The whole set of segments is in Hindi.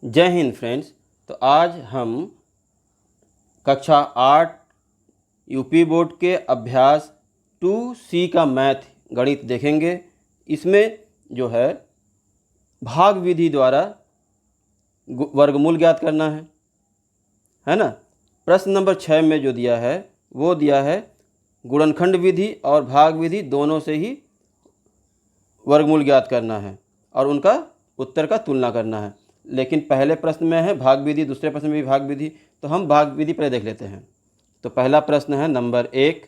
जय हिंद फ्रेंड्स। तो आज हम कक्षा 8 यूपी बोर्ड के अभ्यास 2C का मैथ गणित देखेंगे। इसमें जो है भाग विधि द्वारा वर्गमूल ज्ञात करना है ना। प्रश्न नंबर 6 में जो दिया है वो दिया है गुणनखंड विधि और भाग विधि दोनों से ही वर्गमूल ज्ञात करना है और उनका उत्तर का तुलना करना है। लेकिन पहले प्रश्न में है भाग विधि, दूसरे प्रश्न में भी भाग विधि, तो हम भाग विधि पहले देख लेते हैं। तो पहला प्रश्न है नंबर 1।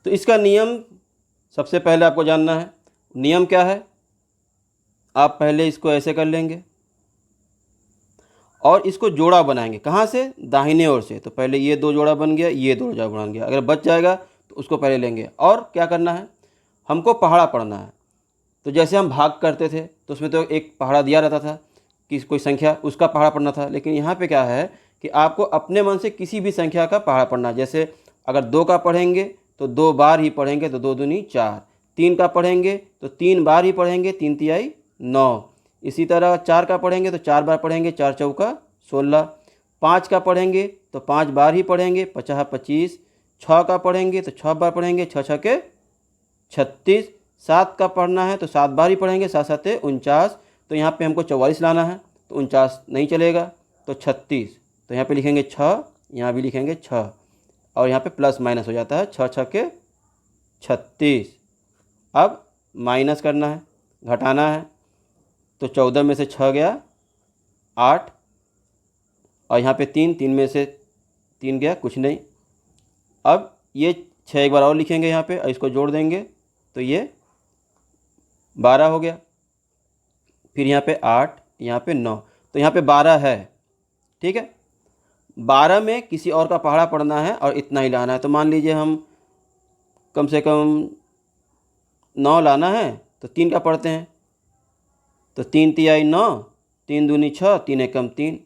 तो इसका नियम सबसे पहले आपको जानना है। नियम क्या है, आप पहले इसको ऐसे कर लेंगे और इसको जोड़ा बनाएंगे। कहाँ से? दाहिने ओर से। तो पहले ये दो जोड़ा बन गया, ये दो जोड़ा बन गया। अगर बच जाएगा तो उसको पहले लेंगे। और क्या करना है, हमको पहाड़ा पढ़ना है। तो जैसे हम भाग करते थे तो उसमें तो एक पहाड़ा दिया रहता था कि कोई संख्या, उसका पहाड़ा पढ़ना था। लेकिन यहाँ पे क्या है कि आपको अपने मन से किसी भी संख्या का पहाड़ा पढ़ना है। जैसे अगर 2 का पढ़ेंगे तो 2 बार ही पढ़ेंगे, तो 2 दूनी 4। 3 का पढ़ेंगे तो 3 बार ही पढ़ेंगे, 3 तिहाई 9। इसी तरह 4 का पढ़ेंगे तो 4 बार पढ़ेंगे, 4 चौका 16। 5 का पढ़ेंगे तो 5 बार ही पढ़ेंगे, 50 25। 6 का पढ़ेंगे तो 6 बार पढ़ेंगे, 6 छके 36। 7 का पढ़ना है तो 7 बार ही पढ़ेंगे, 7 7 49। तो यहाँ पे हमको 44 लाना है, तो 49 नहीं चलेगा, तो 36। तो यहाँ पे लिखेंगे 6, यहाँ भी लिखेंगे 6 और यहाँ पे प्लस माइनस हो जाता है, 6 छके 36। अब माइनस करना है, घटाना है। तो 14 में से 6 गया 8 और यहाँ पे 3 में से 3 गया कुछ नहीं। अब ये 6 एक बार और लिखेंगे यहाँ पे और इसको जोड़ देंगे तो ये 12 हो गया। फिर यहाँ पे 8, यहाँ पे 9, तो यहाँ पे 12 है। ठीक है, 12 में किसी और का पहाड़ा पढ़ना है और इतना ही लाना है। तो मान लीजिए हम कम से कम 9 लाना है तो 3 का पढ़ते हैं, तो 3 तिहाई 9, 3 दूनी 6, 3 एकम 3।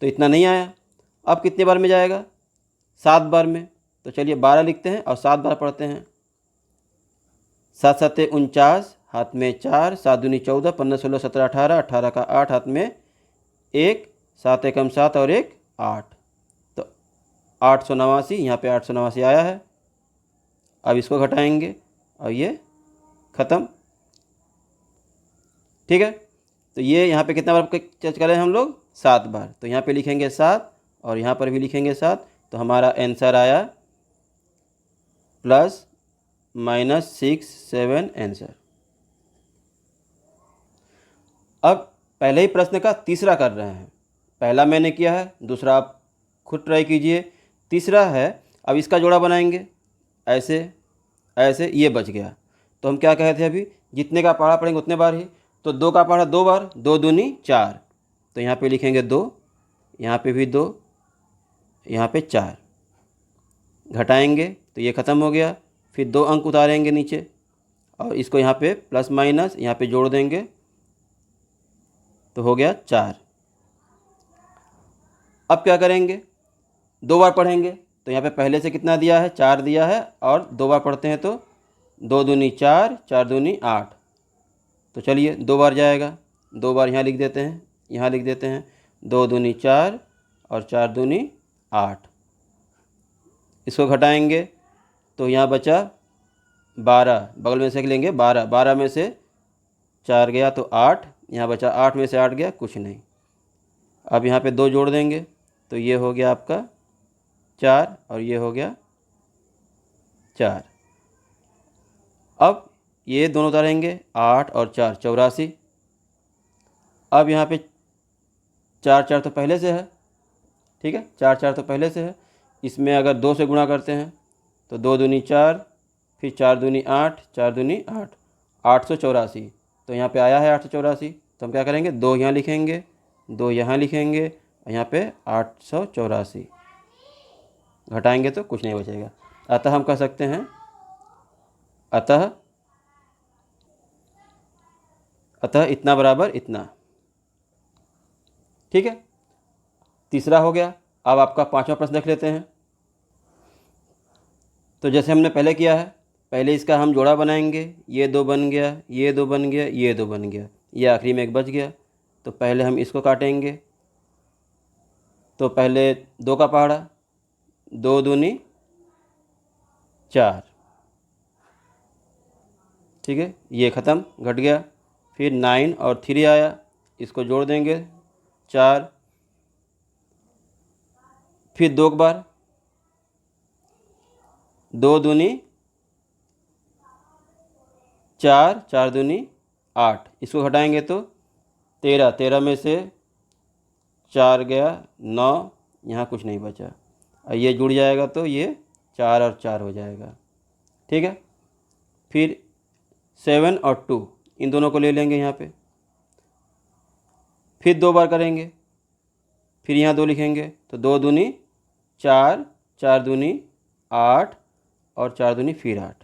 तो इतना नहीं आया। अब कितने बार में जाएगा? 7 बार में। तो चलिए 12 लिखते हैं और 7 बार पढ़ते हैं। 7 7 49, हाथ में 4, 7 दूनी 14, 15 16 17 18, 18 का 8, हाथ में 1, 7 एकम 7 और 1 8। तो 889, यहाँ पे 889 आया है। अब इसको घटाएंगे और ये ख़त्म। ठीक है, तो ये यहाँ पे कितना बार चर्च करें हम लोग? 7 बार। तो यहाँ पे लिखेंगे 7 और यहाँ पर भी लिखेंगे 7। तो हमारा आंसर आया +/- 7 आंसर। अब पहले ही प्रश्न का तीसरा कर रहे हैं। पहला मैंने किया है, दूसरा आप खुद ट्राई कीजिए। तीसरा है, अब इसका जोड़ा बनाएंगे ऐसे ऐसे, ये बच गया। तो हम क्या कहे थे अभी, जितने का पहाड़ा पढ़ेंगे उतने बार ही। तो 2 का पहाड़ा 2 बार, 2 दूनी 4। तो यहाँ पे लिखेंगे 2, यहाँ पे भी 2, यहाँ पे 4। घटाएंगे तो ये ख़त्म हो गया। फिर 2 अंक उतारेंगे नीचे और इसको यहाँ पे प्लस माइनस यहाँ पे जोड़ देंगे तो हो गया 4। अब क्या करेंगे, 2 बार पढ़ेंगे। तो यहाँ पे पहले से कितना दिया है? 4 दिया है और 2 बार पढ़ते हैं तो 2 दूनी 4, 4 दूनी 8। तो चलिए 2 बार जाएगा, 2 बार यहाँ लिख देते हैं, यहाँ लिख देते हैं। 2 दूनी 4 और 4 दूनी 8। इसको घटाएंगे तो यहाँ बचा 12, बगल में से लेंगे 12। 12 में से 4 गया तो 8, यहाँ बचा 8 में से 8 गया कुछ नहीं। अब यहाँ पे 2 जोड़ देंगे तो ये हो गया आपका 4 और ये हो गया 4। अब ये दोनों उतारेंगे, 8 और 4 84। अब यहाँ पे 4 4 तो पहले से है। ठीक है, 4 4 तो पहले से है। इसमें अगर 2 से गुणा करते हैं तो 2 दूनी 4, फिर 4 दूनी 8, 4 दूनी 8, 884। तो यहाँ पे आया है 884। तो हम क्या करेंगे, 2 यहाँ लिखेंगे, 2 यहाँ लिखेंगे और यहाँ पे 884। घटाएंगे तो कुछ नहीं बचेगा। अतः हम कह सकते हैं अतः इतना बराबर इतना। ठीक है, तीसरा हो गया। अब आपका 5वां प्रश्न देख लेते हैं। तो जैसे हमने पहले किया है, पहले इसका हम जोड़ा बनाएंगे। ये 2 बन गया, ये 2 बन गया, ये 2 बन गया, ये आखिरी में एक बच गया। तो पहले हम इसको काटेंगे। तो पहले 2 का पहाड़ा, 2 दूनी 4, ठीक है, ये ख़त्म, घट गया। फिर 9 और 3 आया, इसको जोड़ देंगे 4। फिर 2 बार, 2 दूनी 4, 4 दूनी 8, इसको घटाएंगे तो 13, 13 में से 4 गया 9, यहाँ कुछ नहीं बचा, और ये जुड़ जाएगा तो ये 4 और 4 हो जाएगा, ठीक है। फिर 7 और 2 इन दोनों को ले लेंगे यहाँ पे, फिर 2 बार करेंगे, फिर यहाँ 2 लिखेंगे तो 2 दूनी 4, 4 दूनी 8 और 4 दूनी फिर 8,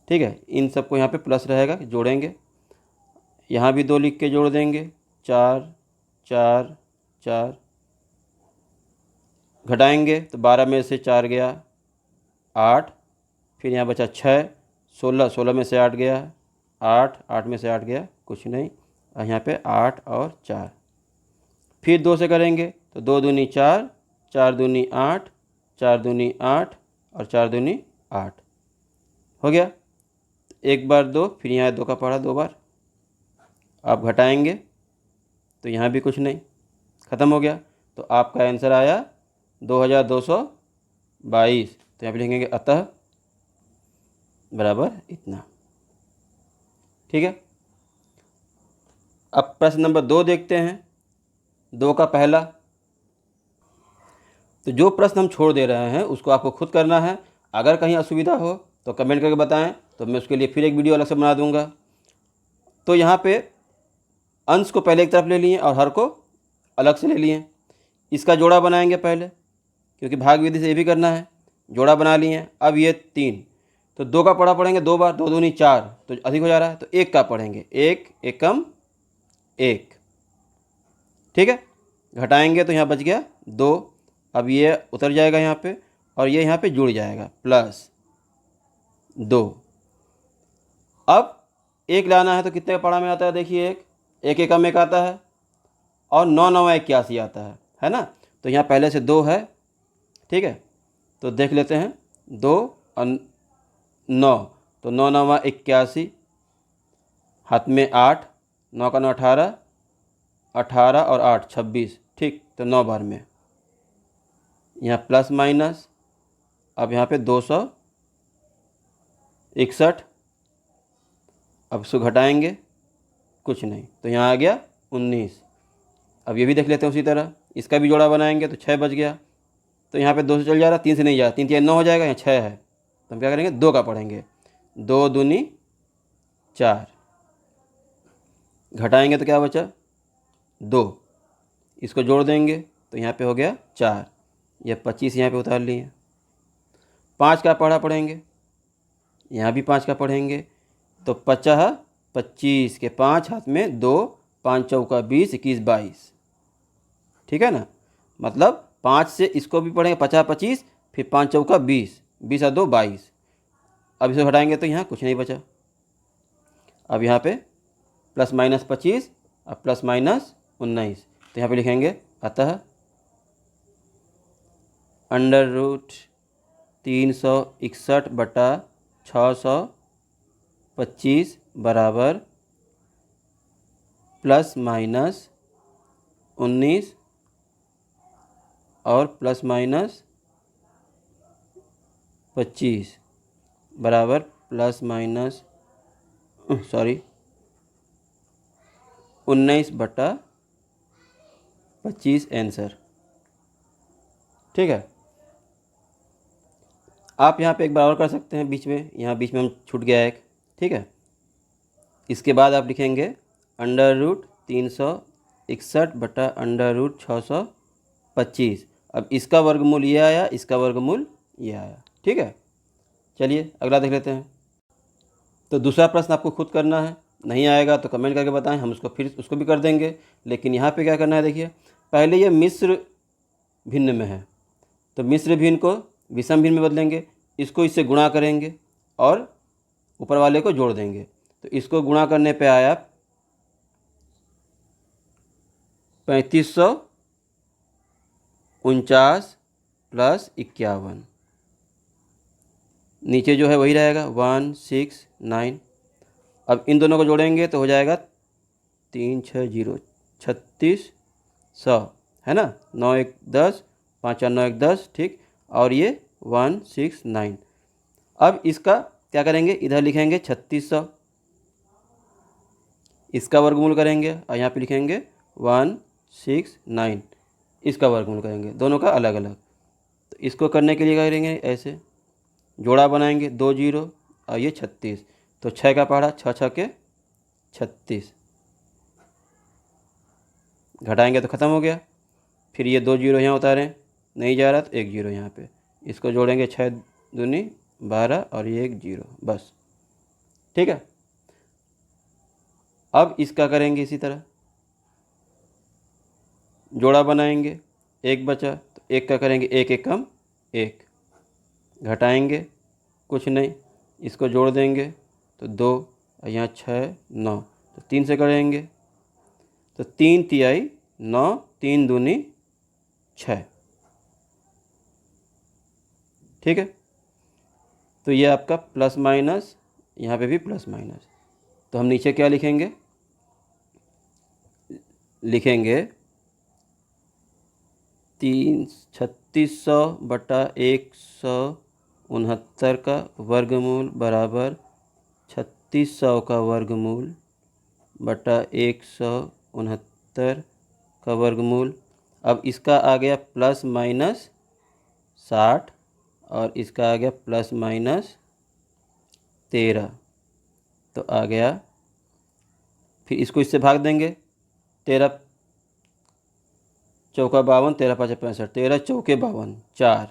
ठीक है। इन सबको यहाँ पे प्लस रहेगा, जोड़ेंगे, यहाँ भी 2 लिख के जोड़ देंगे, 4 4 4, घटाएंगे तो 12 में से 4 गया 8, फिर यहाँ बचा 6, 16, 16 में से 8 गया 8, 8 में से 8 गया कुछ नहीं, और यहाँ पे 8 और 4, फिर 2 से करेंगे तो 2 दूनी 4, 4 दूनी 8, 4 दूनी 8 और 4 दूनी 8 हो गया। एक बार 2, फिर यहाँ 2 का पहाड़ा 2 बार, आप घटाएंगे तो यहाँ भी कुछ नहीं, ख़त्म हो गया। तो आपका आंसर आया 2222। तो यहाँ पे लिखेंगे अतः बराबर इतना, ठीक है। अब प्रश्न नंबर 2 देखते हैं, 2 का पहला। तो जो प्रश्न हम छोड़ दे रहे हैं उसको आपको खुद करना है। अगर कहीं असुविधा हो तो कमेंट करके बताएं, तो मैं उसके लिए फिर एक वीडियो अलग से बना दूंगा। तो यहाँ पे अंश को पहले एक तरफ ले लिए और हर को अलग से ले लिए। इसका जोड़ा बनाएंगे पहले, क्योंकि भाग विधि से ये भी करना है। जोड़ा बना लिए। अब ये 3, तो 2 का पढ़ा पढ़ेंगे 2 बार, 2 दूनी 4, तो अधिक हो जा रहा है, तो 1 का पढ़ेंगे, 1 एकम 1, ठीक है। घटाएंगे तो यहाँ बच गया 2, अब ये उतर जाएगा यहाँ पे और ये यहाँ पे जुड़ जाएगा प्लस 2। अब 1 लाना है तो कितने का पढ़ा में आता है, देखिए 1 एकम 1 आता है और 9 9 81 आता है ना। तो यहाँ पहले से 2 है, ठीक है। तो देख लेते हैं, 2 और 9, तो 9 9 81, हाथ में 8, 9 का 9 18, 18 और 8 26, ठीक। तो 9 बार में यहाँ प्लस माइनस, अब यहाँ पे 261, अब इसको घटाएंगे कुछ नहीं, तो यहाँ आ गया 19। अब ये भी देख लेते हैं उसी तरह, इसका भी जोड़ा बनाएंगे तो 6 बच गया। तो यहाँ पे 2 से चल जा रहा, 3 से नहीं जा रहा, 3 3 9 हो जाएगा, यहाँ 6 है, तो हम क्या करेंगे 2 का पढ़ेंगे, 2 दूनी 4, घटाएंगे तो क्या बचा 2, इसको जोड़ देंगे तो यहाँ पे हो गया 4, यह 25 यहाँ पे उतार लिए। 5 का पढ़ा पढ़ेंगे, यहाँ भी 5 का पढ़ेंगे, तो 50 25 के 5 हाथ में 2, 5 चौका 20, 21 22, ठीक है ना। मतलब 5 से इसको भी पढ़ेंगे 50 25, फिर 5 चौका 20, 20 और 2 22। अब इसे हटाएंगे तो यहाँ कुछ नहीं बचा। अब यहाँ पे प्लस माइनस 25 और प्लस माइनस 19, तो यहाँ पे लिखेंगे अतः √361/625 बराबर प्लस माइनस 19 और प्लस माइनस 25 बराबर प्लस माइनस 19/25 आंसर, ठीक है। आप यहाँ पे एक बार और कर सकते हैं बीच में, यहाँ बीच में हम छूट गया एक, ठीक है। इसके बाद आप लिखेंगे √361/√625। अब इसका वर्गमूल ये आया, इसका वर्गमूल ये आया, ठीक है। चलिए अगला देख लेते हैं। तो दूसरा प्रश्न आपको खुद करना है, नहीं आएगा तो कमेंट करके बताएं, हम उसको भी कर देंगे। लेकिन यहाँ पे क्या करना है, देखिए पहले ये मिश्र भिन्न में है, तो मिश्र भिन्न को विषम भिन्न में बदलेंगे, इसको इससे गुणा करेंगे और ऊपर वाले को जोड़ देंगे। तो इसको गुणा करने पे आया 3549 प्लस 51, नीचे जो है वही रहेगा 169। अब इन दोनों को जोड़ेंगे तो हो जाएगा 360 3600, है ना। 9 1 10, 5 4 9 1 10, ठीक। और ये 169। अब इसका क्या करेंगे, इधर लिखेंगे 3600, इसका वर्गमूल करेंगे और यहाँ पे लिखेंगे 169, इसका वर्गमूल करेंगे, दोनों का अलग अलग। तो इसको करने के लिए क्या करेंगे, ऐसे जोड़ा बनाएंगे, 2 जीरो और ये 36, तो 6 का पहाड़ा, 6 6 के 36, घटाएंगे तो ख़त्म हो गया। फिर ये 2 जीरो यहाँ उतारें, नहीं जा रहा तो 1 जीरो यहाँ पे, इसको जोड़ेंगे, 6 दूनी 12 और ये 1 जीरो, बस, ठीक है। अब इसका करेंगे इसी तरह, जोड़ा बनाएंगे, 1 बचा तो 1 का करेंगे, 1 1 कम 1, घटाएंगे कुछ नहीं, इसको जोड़ देंगे तो 2 और यहाँ 6 9, तो 3 से करेंगे तो 3 तिहाई 9, 3 दूनी 6, ठीक है। तो ये आपका प्लस माइनस, यहाँ पे भी प्लस माइनस, तो हम नीचे क्या लिखेंगे, लिखेंगे 3600 बटा 169 का वर्गमूल बराबर 3600 का वर्गमूल बटा 169 का वर्गमूल। अब इसका आ गया प्लस माइनस 60 और इसका आ गया प्लस माइनस 13, तो आ गया, फिर इसको इससे भाग देंगे, 13 चौका 52, 13 पाँच 65, 13 चौके 52, 4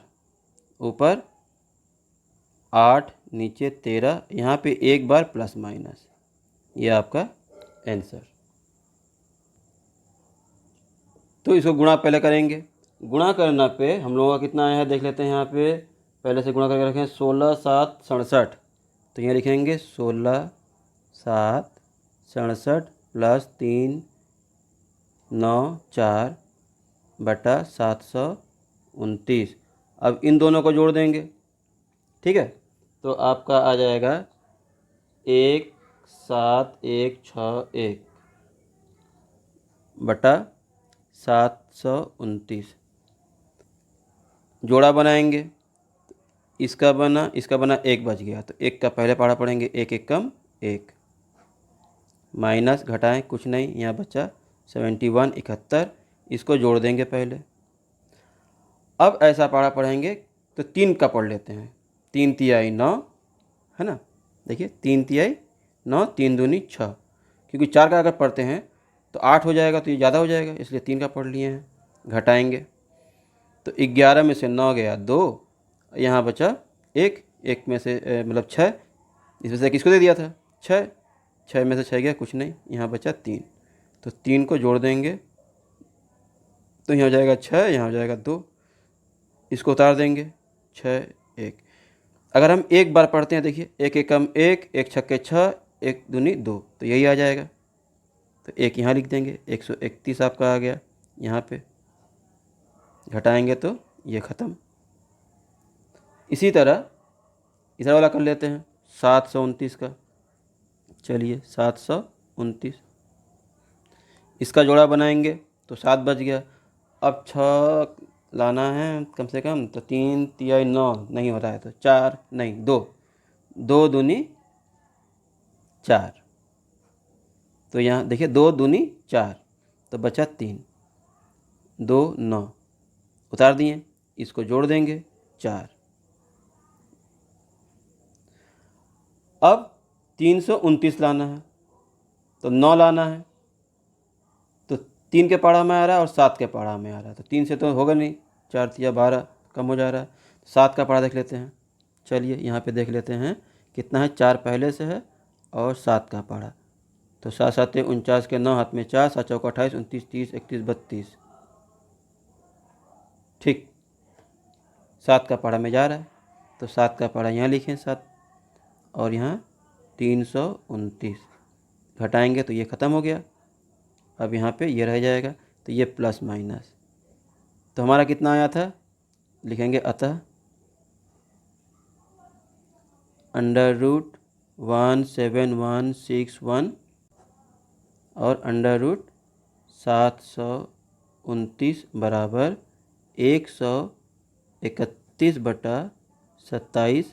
ऊपर 8 नीचे 13, यहाँ पे एक बार प्लस माइनस, ये आपका आंसर। तो इसको गुणा पहले करेंगे, गुणा करना पे हम लोगों का कितना आया है देख लेते हैं। यहाँ पे पहले से गुणा करके रखें, 16 7 67, तो यहाँ लिखेंगे 16 7 67 प्लस 3 9 4 बटा 729। अब इन दोनों को जोड़ देंगे, ठीक है, तो आपका आ जाएगा 17161 बटा 729। जोड़ा बनाएंगे, इसका बना 1 बच गया, तो 1 का पहले पहाड़ा पढ़ेंगे, 1 1 कम 1, माइनस घटाएं कुछ नहीं, यहाँ बचा 71 71, इसको जोड़ देंगे पहले। अब ऐसा पहाड़ा पढ़ेंगे तो 3 का पढ़ लेते हैं, 3 तिहाई 9, है ना, देखिए 3 तिहाई 9, 3 दूनी 6, क्योंकि 4 का अगर पढ़ते हैं तो 8 हो जाएगा, तो ये ज़्यादा हो जाएगा, इसलिए 3 का पढ़ लिए हैं। घटाएंगे तो 11 में से 9 गया 2, यहाँ बचा 1, 1 में से मतलब 6, इसमें से किसको दे दिया था 6, 6 में से 6 गया कुछ नहीं, यहाँ बचा 3, तो 3 को जोड़ देंगे तो यहाँ हो जाएगा 6, यहाँ हो जाएगा 2, इसको उतार देंगे 6 1। अगर हम एक बार पढ़ते हैं, देखिए 1 1 कम 1, 1 छक्के 6, 1 दूनी 2, तो यही आ जाएगा, तो 1 यहाँ लिख देंगे, 131 आपका आ गया यहाँ पे, घटाएंगे तो ये ख़त्म। इसी तरह इधर वाला कर लेते हैं, 729 का, चलिए 729, इसका जोड़ा बनाएंगे तो 7 बच गया। अब 6 लाना है कम से कम, तो 3 तिहाई 9 नहीं हो रहा है, तो 4 नहीं 2, 2 दूनी 4, तो यहाँ देखिए 2 दूनी 4, तो बचा 3, 2 9, उतार दिए, इसको जोड़ देंगे 4। अब 329 लाना है तो 9 लाना है, तो 3 के पहाड़ा में आ रहा है और 7 के पहाड़ा में आ रहा है, तो 3 से तो होगा नहीं, 4 तिया 12 कम हो जा रहा है, 7 का पहाड़ा देख लेते हैं। चलिए यहाँ पे देख लेते हैं कितना है, 4 पहले से है और 7 का पहाड़ा, तो 7 7 49 के 9 हाथ में 4, 7 चौका 28 29 30 31 32, ठीक, 7 का पहाड़ा में जा रहा है, तो 7 का पहाड़ा यहाँ लिखें 7, और यहाँ 329, घटाएंगे तो ये ख़त्म हो गया। अब यहाँ पे ये रह जाएगा तो ये प्लस माइनस, तो हमारा कितना आया था, लिखेंगे अतः √17161 और √729 बराबर 131/27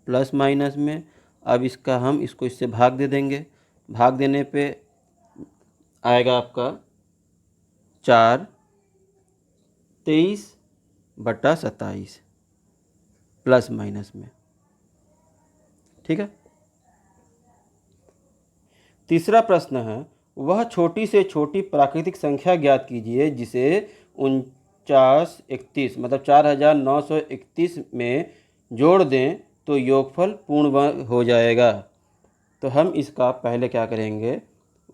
प्लस माइनस में। अब इसका हम इसको इससे भाग दे देंगे, भाग देने पे आएगा आपका 4/23 प्लस माइनस में। ठीक है। तीसरा प्रश्न है, वह छोटी से छोटी प्राकृतिक संख्या ज्ञात कीजिए जिसे 4931 मतलब 4931 में जोड़ दें तो योगफल पूर्ण वर्ग हो जाएगा। तो हम इसका पहले क्या करेंगे,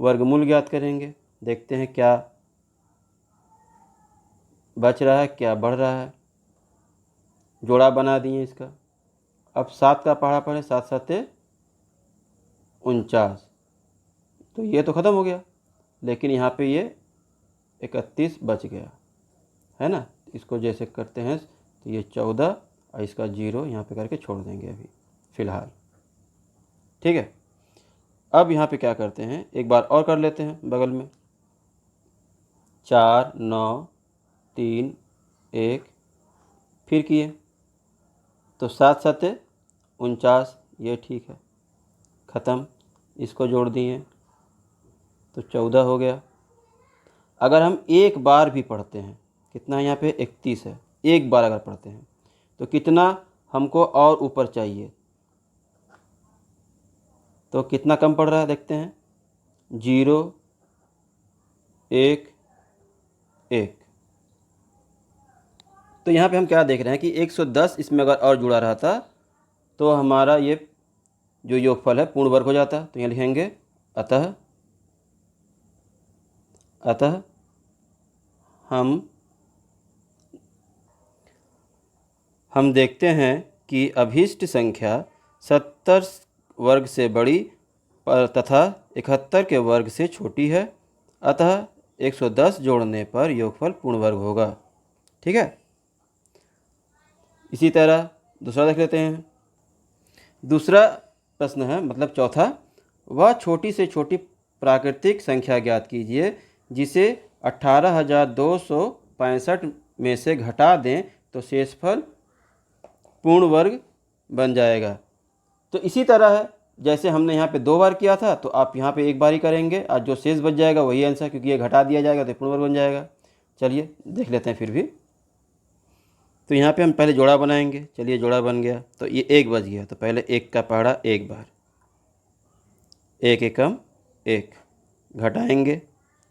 वर्गमूल ज्ञात करेंगे। देखते हैं क्या बच रहा है, क्या बढ़ रहा है। जोड़ा बना दिए इसका। अब 7 का पहाड़ा पढ़े, 7 7 49, तो ये तो ख़त्म हो गया, लेकिन यहाँ पे ये 31 बच गया है ना। इसको जैसे करते हैं तो ये 14 और इसका 0 यहाँ पे करके छोड़ देंगे अभी फ़िलहाल। ठीक है। अब यहाँ पे क्या करते हैं, एक बार और कर लेते हैं बगल में। 4 9 3 1 फिर किए तो 7 7 49, ये ठीक है, ख़त्म। इसको जोड़ दिए तो 14 हो गया। अगर हम एक बार भी पढ़ते हैं, कितना यहाँ पे 31 है, एक बार अगर पढ़ते हैं तो कितना हमको और ऊपर चाहिए, तो कितना कम पड़ रहा है देखते हैं, 0 1 1। तो यहाँ पे हम क्या देख रहे हैं कि 110 इसमें अगर और जुड़ा रहा था तो हमारा ये जो योगफल है पूर्ण वर्ग हो जाता। तो यहाँ लिखेंगे अतः हम देखते हैं कि अभीष्ट संख्या 70 वर्ग से बड़ी तथा 71 के वर्ग से छोटी है, अतः 110 जोड़ने पर योगफल पूर्ण वर्ग होगा। ठीक है। इसी तरह दूसरा देख लेते हैं। दूसरा प्रश्न है, मतलब चौथा, वह छोटी से छोटी प्राकृतिक संख्या ज्ञात कीजिए जिसे 18,265 में से घटा दें तो शेषफल पूर्ण वर्ग बन जाएगा। तो इसी तरह है, जैसे हमने यहाँ पे 2 बार किया था तो आप यहाँ पे एक बार ही करेंगे, आज जो शेष बच जाएगा वही आंसर, क्योंकि ये घटा दिया जाएगा तो पूर्ण वर्ग बन जाएगा। चलिए देख लेते हैं फिर भी। तो यहाँ पे हम पहले जोड़ा बनाएंगे। चलिए जोड़ा बन गया, तो ये 1 बच गया, तो पहले 1 का पहाड़ा एक बार, 1 एकम 1, घटाएंगे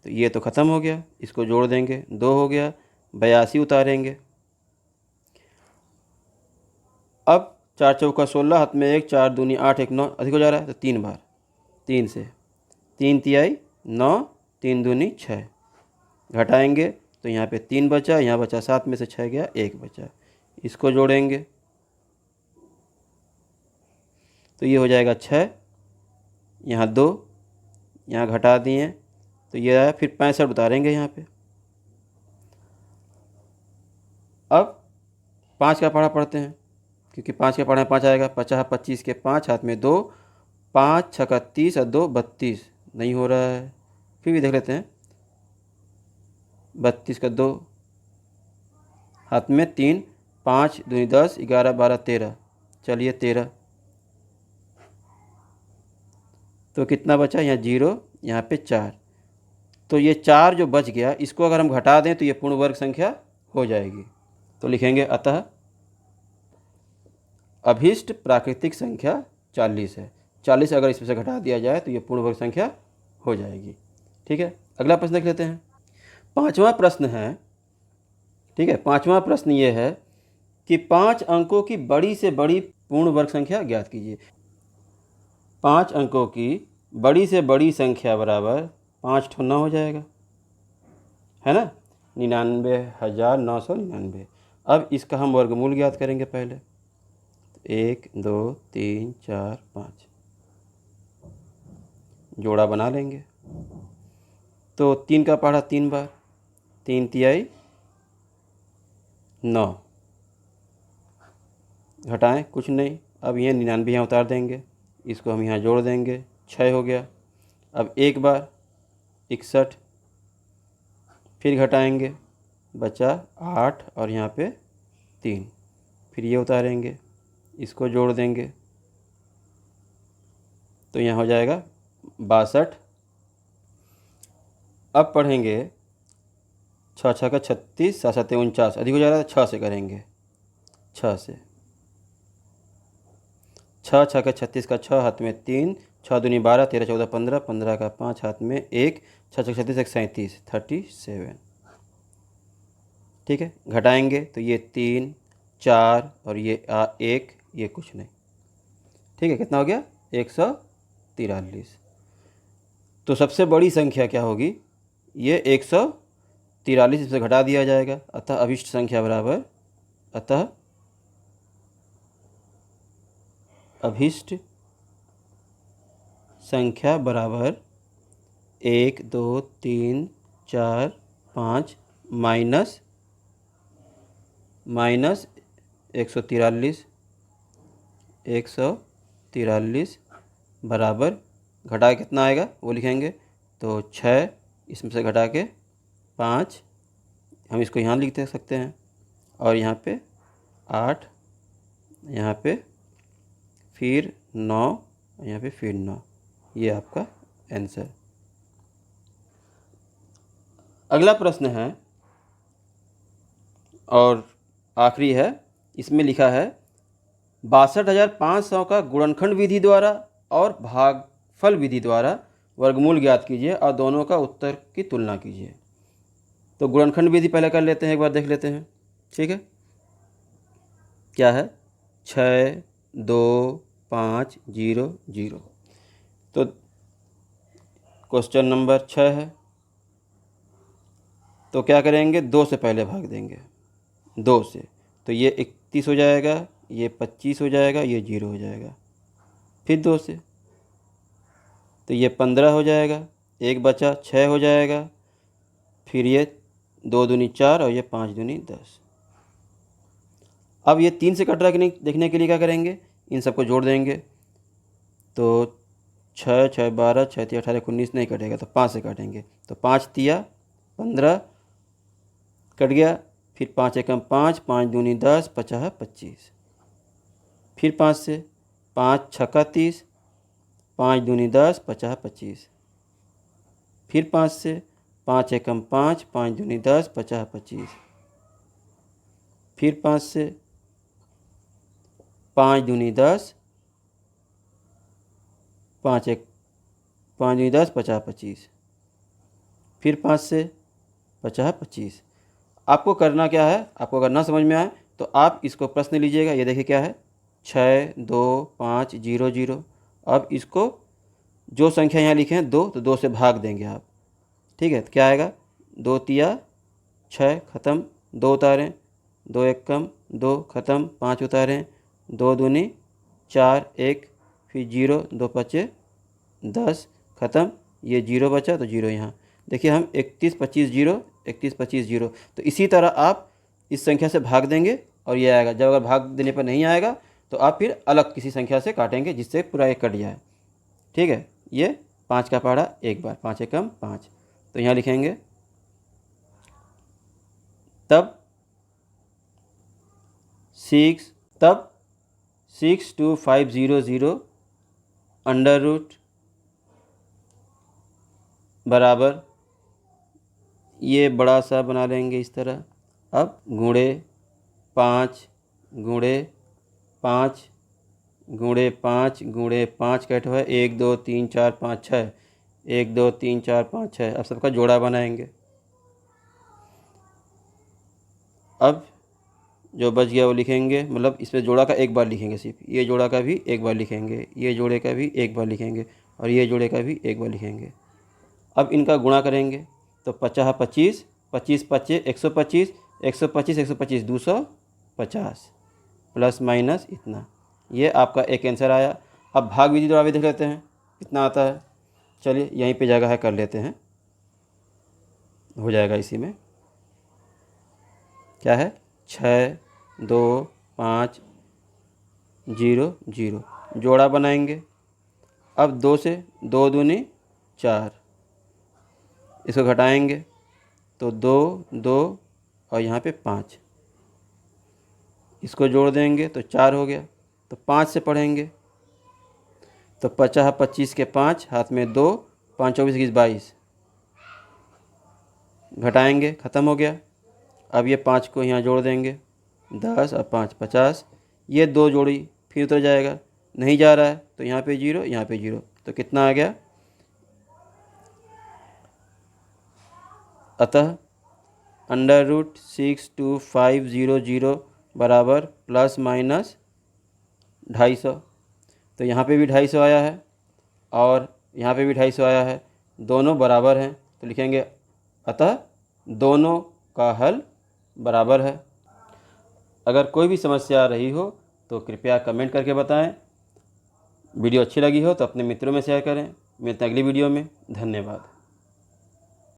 तो ये तो ख़त्म हो गया, इसको जोड़ देंगे 2 हो गया, 82 उतारेंगे। अब 4 चौका 16, हाथ में 1, 4 दूनी 8, 1 9, अधिक हो जा रहा है तो 3 बार, 3 से 3 तिहाई 9, 3 दूनी 6, घटाएंगे तो यहाँ पे 3 बचा, यहाँ बचा 7 में से 6 गया, 1 बचा, इसको जोड़ेंगे तो ये हो जाएगा 6, यहाँ 2, यहाँ घटा दिए तो ये आया, फिर 65 उतारेंगे यहाँ पे। अब 5 का पहाड़ा पढ़ते हैं, क्योंकि 5 के पहाड़े 5 आएगा, 50 25 के 5, हाथ में 2, 5 6 30 और 2 32, नहीं हो रहा है, फिर भी देख लेते हैं। 32 का 2, हाथ में 3, 5 दूनी 10, 11 12 13, चलिए 13, तो कितना बचा, यहाँ 0, यहाँ पे 4, तो ये 4 जो बच गया इसको अगर हम घटा दें तो ये पूर्ण वर्ग संख्या हो जाएगी। तो लिखेंगे अतः अभीष्ट प्राकृतिक संख्या 40 है, 40 अगर इसमें से घटा दिया जाए तो ये पूर्ण वर्ग संख्या हो जाएगी। ठीक है। अगला प्रश्न देख लेते हैं। 5वां प्रश्न है, ठीक है, 5वां प्रश्न ये है कि 5 अंकों की बड़ी से बड़ी पूर्ण वर्ग संख्या ज्ञात कीजिए। 5 अंकों की बड़ी से बड़ी संख्या बराबर 5 ठो 9 हो जाएगा, है ना, 99,999। अब इसका हम वर्गमूल ज्ञात करेंगे पहले, 1 2 3 4 5, जोड़ा बना लेंगे तो 3 का पहाड़ा 3 बार, 3 तिहाई 9, घटाएं कुछ नहीं। अब ये 99 यहाँ उतार देंगे, इसको हम यहाँ जोड़ देंगे, 6 हो गया। अब एक बार 61, फिर घटाएंगे, बचा 8 और यहाँ पे 3, फिर ये उतारेंगे, इसको जोड़ देंगे तो यहाँ हो जाएगा 62। अब पढ़ेंगे 6 6 का 36, 7 7 49, अधिक हो जा रहा है, 6 से करेंगे, 6 से, 6 6 का 36 का 6 हाथ में 3, 6 दूनी 12, 13 14 15, 15 का 5 हाथ में 1, 6 6 36 1 37, 37। ठीक है, घटाएंगे तो ये 3 4 और ये 1, ये कुछ नहीं। ठीक है, कितना हो गया? 143। तो सबसे बड़ी संख्या क्या होगी? ये 143, इससे घटा दिया जाएगा। अतः अभिष्ट संख्या बराबर, अतः अभिष्ट संख्या बराबर 1 2 3 4 5 माइनस 143, 143 बराबर, घटा के कितना आएगा वो लिखेंगे, तो 6 इसमें से घटा के 5, हम इसको यहाँ लिख दे सकते हैं, और यहाँ पे 8, यहाँ पे फिर 9, यहाँ पे फिर 9, ये आपका आंसर। अगला प्रश्न है और आखिरी है, इसमें लिखा है 62,500 का गुणनखंड विधि द्वारा और भागफल विधि द्वारा वर्गमूल ज्ञात कीजिए और दोनों का उत्तर की तुलना कीजिए। तो गुणनखंड विधि पहले कर लेते हैं, एक बार देख लेते हैं। ठीक है, क्या है? 6 2 5 0 0। तो क्वेश्चन नंबर 6 है, तो क्या करेंगे? 2 से पहले भाग देंगे, 2 से, तो ये 31 हो जाएगा, ये 25 हो जाएगा, ये 0 हो जाएगा। फिर 2 से, तो ये 15 हो जाएगा, एक बचा 6 हो जाएगा, फिर ये 2 दूनी 4 और ये 5 दूनी 10। अब ये 3 से कट रहा है कि नहीं देखने के लिए क्या करेंगे? इन सबको जोड़ देंगे, तो 6 6 12, 6 3 18 19 नहीं कटेगा, तो 5 से काटेंगे, तो 5 तिया 15 कट गया, फिर 5 एकम 5, 5 दूनी 10, 50 25, फिर 5 से, 5 छक्का 30, 5 दूनी 10, 50 25, फिर 5 से, 5 एकम 5, 5 दूनी 10, 50 25, फिर 5 से, 5 दूनी 10, 5 दूनी 10, 50 25, फिर 5 से 50 25। आपको करना क्या है? आपको अगर ना समझ में आए तो आप इसको प्रश्न लीजिएगा। ये देखिए क्या है, 6 2 5 0 0। अब इसको जो संख्या यहाँ लिखे हैं 2, तो 2 से भाग देंगे आप। ठीक है, तो क्या आएगा? 2 तिया 6, ख़त्म, 2 उतारें, 2 एकम 2, ख़त्म, 5 उतारें, 2 दूनी 4 1, फिर 0, 2 पचे 10, ख़त्म, ये 0 बचा तो 0 यहाँ। देखिए हम 31 25 0, 31 25 0, तो इसी तरह आप इस संख्या से भाग देंगे और ये आएगा। जब अगर भाग देने पर नहीं आएगा तो आप फिर अलग किसी संख्या से काटेंगे जिससे पूरा एक कट जाए। ठीक है, ये 5 का पहाड़ा एक बार, 5 एकम 5, तो यहाँ लिखेंगे तब 62500 अंडर रूट बराबर, ये बड़ा सा बना लेंगे इस तरह। अब गुणे 5 गुणे 5 गुणे 5 गुणे 5 कैट है 1 2 3 4 5 6, 1 2 3 4 5 6। अब सबका जोड़ा बनाएंगे। अब जो बच गया वो लिखेंगे, मतलब इस पर जोड़ा का एक बार लिखेंगे, सिर्फ ये जोड़ा का भी एक बार लिखेंगे, ये जोड़े का भी एक बार लिखेंगे, और ये जोड़े का भी एक बार लिखेंगे। अब इनका गुणा करेंगे, तो 50 25, 25 25 125, 125 125 250, प्लस माइनस इतना, ये आपका एक आंसर आया। अब भाग विधि द्वारा भी देख लेते हैं कितना आता है। चलिए यहीं पे जगह है, कर लेते हैं, हो जाएगा इसी में। क्या है 6 2 5 0 0। जोड़ा बनाएंगे। अब 2 से 2 दूनी 4, इसको घटाएंगे तो 2 2 और यहाँ पे 5, इसको जोड़ देंगे तो 4 हो गया। तो 5 से पढ़ेंगे तो 50 25 के 5, हाथ में 2, 5 24 21 22, घटाएंगे, ख़त्म हो गया। अब ये 5 को यहाँ जोड़ देंगे, 10 और 5 50, ये 2 जोड़ी फिर उतर जाएगा, नहीं जा रहा है तो यहाँ पे 0 यहाँ पे 0, तो कितना आ गया। अतः √62500 बराबर प्लस माइनस 250। तो यहाँ पे भी 250 आया है और यहाँ पे भी 250 आया है, दोनों बराबर हैं, तो लिखेंगे अतः दोनों का हल बराबर है। अगर कोई भी समस्या आ रही हो तो कृपया कमेंट करके बताएं। वीडियो अच्छी लगी हो तो अपने मित्रों में शेयर करें। मिलते हैं अगली वीडियो में। धन्यवाद।